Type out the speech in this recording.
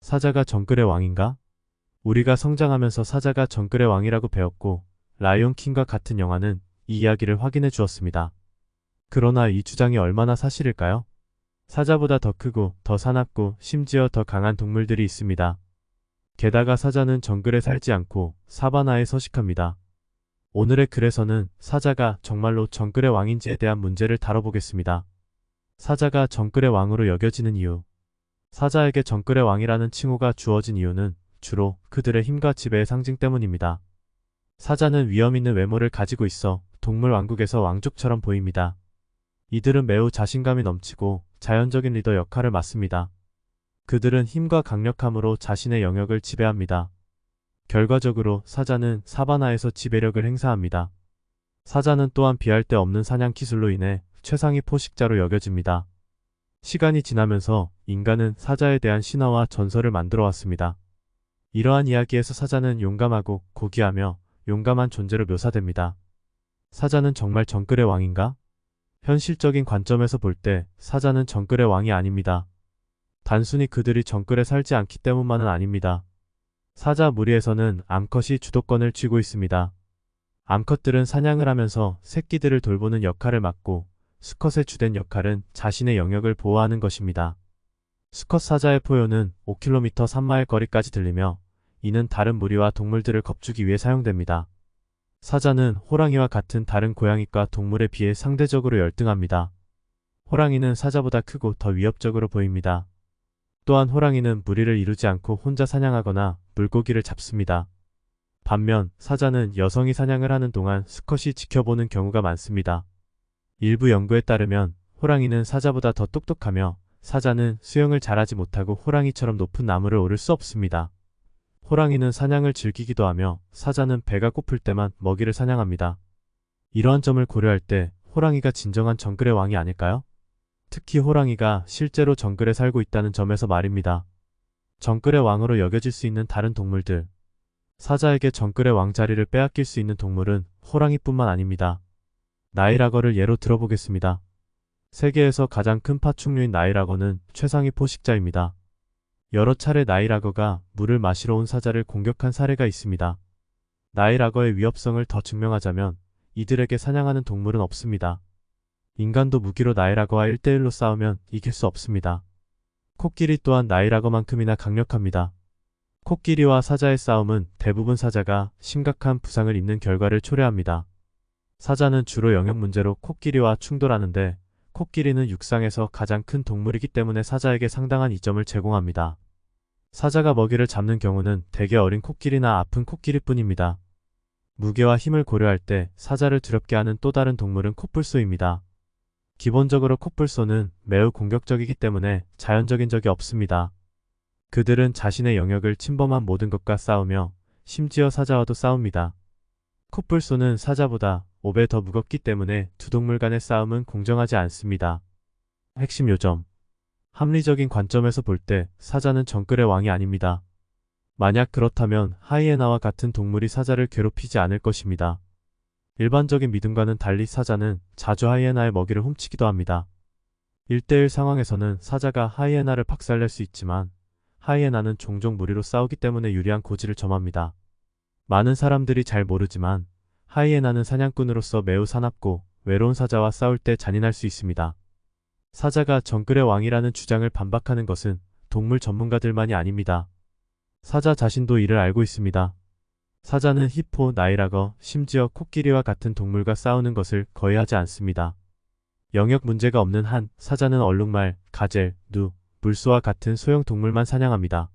사자가 정글의 왕인가? 우리가 성장하면서 사자가 정글의 왕이라고 배웠고, 라이온 킹과 같은 영화는 이 이야기를 확인해 주었습니다. 그러나 이 주장이 얼마나 사실일까요? 사자보다 더 크고, 더 사납고, 심지어 더 강한 동물들이 있습니다. 게다가 사자는 정글에 살지 않고 사바나에 서식합니다. 오늘의 글에서는 사자가 정말로 정글의 왕인지에 대한 문제를 다뤄보겠습니다. 사자가 정글의 왕으로 여겨지는 이유. 사자에게 정글의 왕이라는 칭호가 주어진 이유는 주로 그들의 힘과 지배의 상징 때문입니다. 사자는 위험 있는 외모를 가지고 있어 동물 왕국에서 왕족처럼 보입니다. 이들은 매우 자신감이 넘치고 자연적인 리더 역할을 맡습니다. 그들은 힘과 강력함으로 자신의 영역을 지배합니다. 결과적으로 사자는 사바나에서 지배력을 행사합니다. 사자는 또한 비할 데 없는 사냥 기술로 인해 최상위 포식자로 여겨집니다. 시간이 지나면서 인간은 사자에 대한 신화와 전설을 만들어 왔습니다. 이러한 이야기에서 사자는 용감하고 고귀하며 용감한 존재로 묘사됩니다. 사자는 정말 정글의 왕인가? 현실적인 관점에서 볼 때 사자는 정글의 왕이 아닙니다. 단순히 그들이 정글에 살지 않기 때문만은 아닙니다. 사자 무리에서는 암컷이 주도권을 쥐고 있습니다. 암컷들은 사냥을 하면서 새끼들을 돌보는 역할을 맡고 수컷의 주된 역할은 자신의 영역을 보호하는 것입니다. 수컷 사자의 포효는 5km 3마일 거리까지 들리며 이는 다른 무리와 동물들을 겁주기 위해 사용됩니다. 사자는 호랑이와 같은 다른 고양이과 동물에 비해 상대적으로 열등합니다. 호랑이는 사자보다 크고 더 위협적으로 보입니다. 또한 호랑이는 무리를 이루지 않고 혼자 사냥하거나 물고기를 잡습니다. 반면 사자는 여성이 사냥을 하는 동안 수컷이 지켜보는 경우가 많습니다. 일부 연구에 따르면 호랑이는 사자보다 더 똑똑하며 사자는 수영을 잘하지 못하고 호랑이처럼 높은 나무를 오를 수 없습니다. 호랑이는 사냥을 즐기기도 하며 사자는 배가 고플 때만 먹이를 사냥합니다. 이러한 점을 고려할 때 호랑이가 진정한 정글의 왕이 아닐까요? 특히 호랑이가 실제로 정글에 살고 있다는 점에서 말입니다. 정글의 왕으로 여겨질 수 있는 다른 동물들. 사자에게 정글의 왕자리를 빼앗길 수 있는 동물은 호랑이뿐만 아닙니다. 나일악어를 예로 들어보겠습니다. 세계에서 가장 큰 파충류인 나일악어는 최상위 포식자입니다. 여러 차례 나일악어가 물을 마시러 온 사자를 공격한 사례가 있습니다. 나일악어의 위협성을 더 증명하자면 이들에게 사냥하는 동물은 없습니다. 인간도 무기로 나일악어와 1대1로 싸우면 이길 수 없습니다. 코끼리 또한 나일악어만큼이나 강력합니다. 코끼리와 사자의 싸움은 대부분 사자가 심각한 부상을 입는 결과를 초래합니다. 사자는 주로 영역 문제로 코끼리와 충돌하는데 코끼리는 육상에서 가장 큰 동물이기 때문에 사자에게 상당한 이점을 제공합니다. 사자가 먹이를 잡는 경우는 대개 어린 코끼리나 아픈 코끼리뿐입니다. 무게와 힘을 고려할 때 사자를 두렵게 하는 또 다른 동물은 코뿔소입니다. 기본적으로 코뿔소는 매우 공격적이기 때문에 자연적인 적이 없습니다. 그들은 자신의 영역을 침범한 모든 것과 싸우며 심지어 사자와도 싸웁니다. 코뿔소는 사자보다 5배 더 무겁기 때문에 두 동물 간의 싸움은 공정하지 않습니다. 핵심 요점. 합리적인 관점에서 볼 때 사자는 정글의 왕이 아닙니다. 만약 그렇다면 하이에나와 같은 동물이 사자를 괴롭히지 않을 것입니다. 일반적인 믿음과는 달리 사자는 자주 하이에나의 먹이를 훔치기도 합니다. 1대1 상황에서는 사자가 하이에나를 박살낼 수 있지만 하이에나는 종종 무리로 싸우기 때문에 유리한 고지를 점합니다. 많은 사람들이 잘 모르지만 하이에나는 사냥꾼으로서 매우 사납고 외로운 사자와 싸울 때 잔인할 수 있습니다. 사자가 정글의 왕이라는 주장을 반박하는 것은 동물 전문가들만이 아닙니다. 사자 자신도 이를 알고 있습니다. 사자는 히포, 나일악어, 심지어 코끼리와 같은 동물과 싸우는 것을 거의 하지 않습니다. 영역 문제가 없는 한 사자는 얼룩말, 가젤, 누, 물소와 같은 소형 동물만 사냥합니다.